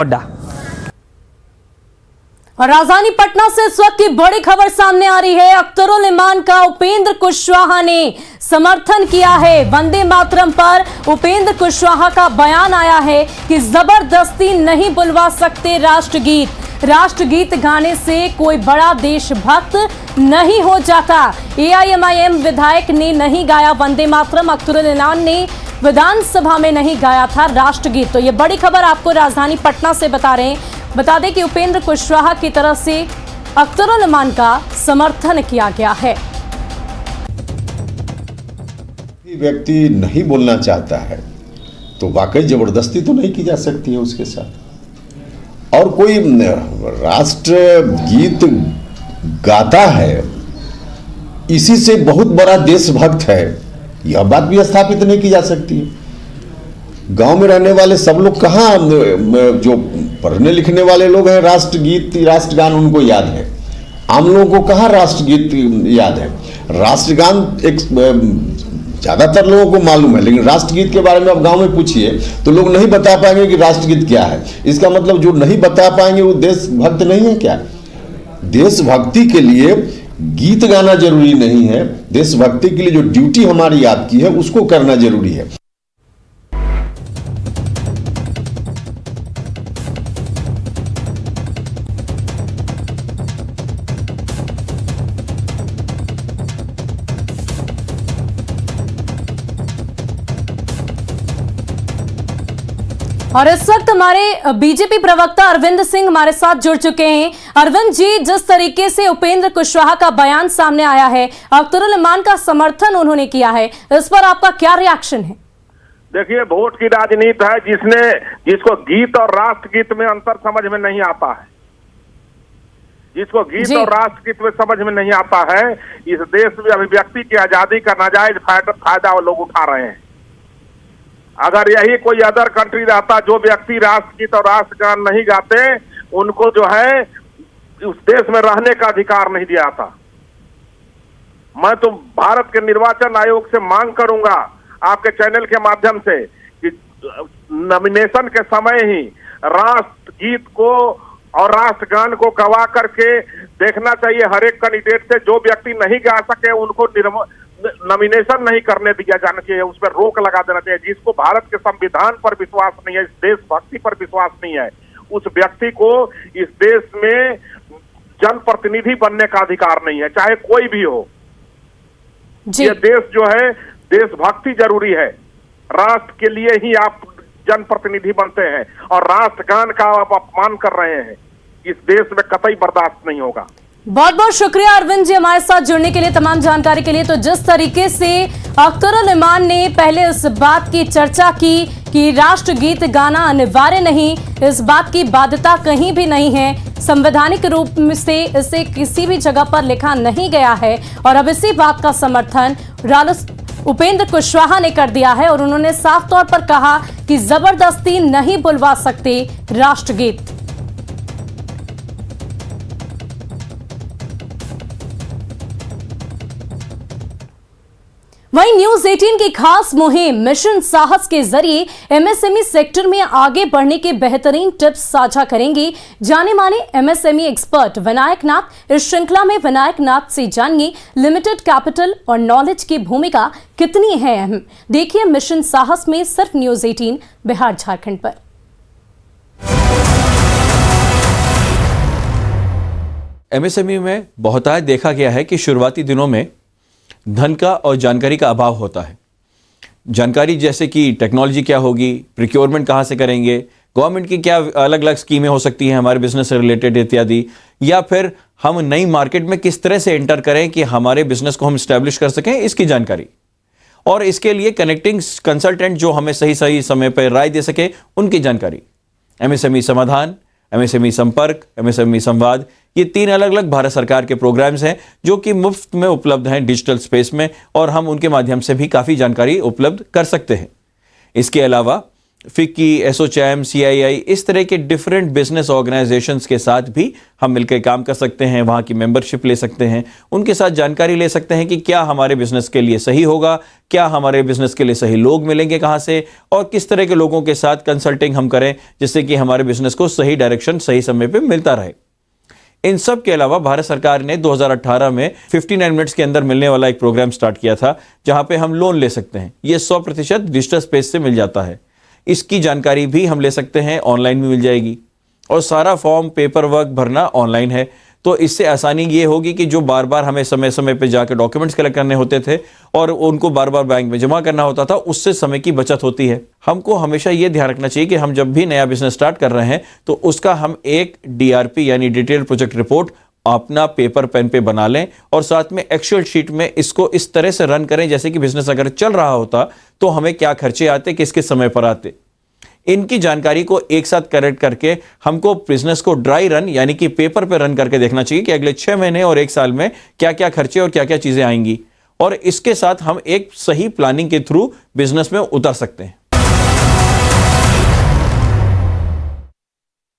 अड्डा। और राजधानी पटना से इस वक्त की बड़ी खबर सामने आ रही है। अख्तरुल इमान का उपेंद्र कुशवाहा ने समर्थन किया है। वंदे मातरम पर उपेंद्र कुशवाहा का बयान आया है कि जबरदस्ती नहीं बुलवा सकते राष्ट्रगीत। राष्ट्रगीत गाने से कोई बड़ा देशभक्त नहीं हो जाता। एआईएमआईएम विधायक ने नहीं गाया वंदे मातरम। अख्तरुल इमान ने विधानसभा में नहीं गाया था राष्ट्रगीत। तो ये बड़ी खबर आपको राजधानी पटना से बता रहे हैं। बता दें कि उपेंद्र कुशवाहा की तरफ से अख्तरुल इमान का समर्थन किया गया है। व्यक्ति नहीं बोलना चाहता है तो वाकई जबरदस्ती तो नहीं की जा सकती है उसके साथ। और कोई राष्ट्र गीत गाता है, इसी से बहुत बड़ा देशभक्त है, यह बात भी स्थापित नहीं की जा सकती है। गांव में रहने वाले सब लोग कहाँ, जो पढ़ने लिखने वाले लोग हैं, राष्ट्रगीत राष्ट्रगान उनको याद है। आम लोगों को कहाँ राष्ट्रगीत याद है। राष्ट्रगान एक ज़्यादातर लोगों को मालूम है, लेकिन राष्ट्रगीत के बारे में आप गांव में पूछिए तो लोग नहीं बता पाएंगे कि राष्ट्रगीत क्या है। इसका मतलब जो नहीं बता पाएंगे वो देशभक्त नहीं है क्या? देशभक्ति के लिए गीत गाना जरूरी नहीं है। देशभक्ति के लिए जो ड्यूटी हमारी आपकी है उसको करना जरूरी है। और इस वक्त हमारे बीजेपी प्रवक्ता अरविंद सिंह हमारे साथ जुड़ चुके हैं। अरविंद जी, जिस तरीके से उपेंद्र कुशवाहा का बयान सामने आया है, अख्तरुल इमान का समर्थन उन्होंने किया है, इस पर आपका क्या रिएक्शन है? देखिए, वोट की राजनीति है। जिसको गीत और राष्ट्रगीत में अंतर समझ में नहीं आता है, जिसको गीत और राष्ट्रगीत में समझ में नहीं आता है, इस देश में अभिव्यक्ति की आजादी का नाजायज फायदा वो लोग उठा रहे हैं। अगर यही कोई अदर कंट्री रहता, जो व्यक्ति राष्ट्रगीत और राष्ट्रगान नहीं गाते उनको जो है उस देश में रहने का अधिकार नहीं दिया था। मैं तो भारत के निर्वाचन आयोग से मांग करूंगा आपके चैनल के माध्यम से कि नॉमिनेशन के समय ही राष्ट्रगीत को और राष्ट्रगान को गवा करके देखना चाहिए हर एक कैंडिडेट से। जो व्यक्ति नहीं गा सके उनको नॉमिनेशन नहीं करने दिया जाना चाहिए, उस पर रोक लगा देना चाहिए। जिसको भारत के संविधान पर विश्वास नहीं है, इस देशभक्ति पर विश्वास नहीं है, उस व्यक्ति को इस देश में जनप्रतिनिधि बनने का अधिकार नहीं है, चाहे कोई भी हो। ये देश जो है, देशभक्ति जरूरी है। राष्ट्र के लिए ही आप जनप्रतिनिधि बनते हैं और राष्ट्रगान का आप अपमान कर रहे हैं, इस देश में कतई बर्दाश्त नहीं होगा। बहुत बहुत शुक्रिया अरविंद जी हमारे साथ जुड़ने के लिए, तमाम जानकारी के लिए। तो जिस तरीके से अख्तरुल इमान ने पहले इस बात की चर्चा की कि राष्ट्रगीत गाना अनिवार्य नहीं, इस बात की बाध्यता कहीं भी नहीं है, संवैधानिक रूप से इसे किसी भी जगह पर लिखा नहीं गया है। और अब इसी बात का समर्थन उपेंद्र कुशवाहा ने कर दिया है और उन्होंने साफ तौर पर कहा कि जबरदस्ती नहीं बुलवा सकते राष्ट्रगीत। वहीं न्यूज 18 की खास मुहिम मिशन साहस के जरिए एमएसएमई सेक्टर में आगे बढ़ने के बेहतरीन टिप्स साझा करेंगे जाने माने एमएसएमई एक्सपर्ट विनायक नाथ। इस श्रृंखला में विनायक नाथ से जानिए लिमिटेड कैपिटल और नॉलेज की भूमिका कितनी है अहम। देखिए मिशन साहस में सिर्फ न्यूज 18 बिहार झारखंड पर। एमएसएमई में बहुतायत देखा गया है कि शुरुआती दिनों में धन का और जानकारी का अभाव होता है। जानकारी जैसे कि टेक्नोलॉजी क्या होगी, प्रिक्योरमेंट कहाँ से करेंगे, गवर्नमेंट की क्या अलग अलग स्कीमें हो सकती हैं हमारे बिजनेस से रिलेटेड इत्यादि, या फिर हम नई मार्केट में किस तरह से एंटर करें कि हमारे बिजनेस को हम स्टैब्लिश कर सकें, इसकी जानकारी। और इसके लिए कनेक्टिंग कंसल्टेंट जो हमें सही सही समय पर राय दे सके, उनकी जानकारी। एमएसएमई समाधान, एमएसएमई संपर्क, एमएसएमई संवाद, ये 3 अलग अलग भारत सरकार के प्रोग्राम्स हैं जो कि मुफ्त में उपलब्ध हैं डिजिटल स्पेस में, और हम उनके माध्यम से भी काफ़ी जानकारी उपलब्ध कर सकते हैं। इसके अलावा फिक्की, एसोचैम, सीआईआई, इस तरह के डिफरेंट बिजनेस ऑर्गेनाइजेशंस के साथ भी हम मिलकर काम कर सकते हैं। वहाँ की मेंबरशिप ले सकते हैं, उनके साथ जानकारी ले सकते हैं कि क्या हमारे बिजनेस के लिए सही होगा, क्या हमारे बिजनेस के लिए सही लोग मिलेंगे कहाँ से, और किस तरह के लोगों के साथ कंसल्टिंग हम करें जिससे कि हमारे बिजनेस को सही डायरेक्शन सही समय पर मिलता रहे। इन सब के अलावा भारत सरकार ने 2018 में 59 मिनट्स के अंदर मिलने वाला एक प्रोग्राम स्टार्ट किया था जहां पे हम लोन ले सकते हैं। ये 100% डिजिटल स्पेस से मिल जाता है। इसकी जानकारी भी हम ले सकते हैं, ऑनलाइन भी मिल जाएगी, और सारा फॉर्म पेपर वर्क भरना ऑनलाइन है। तो इससे आसानी ये होगी कि जो बार बार हमें समय समय पे जाकर डॉक्यूमेंट्स कलेक्ट करने होते थे और उनको बार बार बैंक में जमा करना होता था, उससे समय की बचत होती है। हमको हमेशा ये ध्यान रखना चाहिए कि हम जब भी नया बिजनेस स्टार्ट कर रहे हैं तो उसका हम एक DRP यानी डिटेल प्रोजेक्ट रिपोर्ट अपना पेपर पेन पे बना लें और साथ में एक्सेल शीट में इसको इस तरह से रन करें जैसे कि बिजनेस अगर चल रहा होता तो हमें क्या खर्चे आते, किस किस समय पर आते। इनकी जानकारी को एक साथ कलेक्ट करके हमको बिजनेस को ड्राई रन यानी कि पेपर पे रन करके देखना चाहिए कि अगले 6 महीने और 1 साल में क्या क्या खर्चे और क्या क्या चीजें आएंगी, और इसके साथ हम एक सही प्लानिंग के थ्रू बिजनेस में उतर सकते हैं।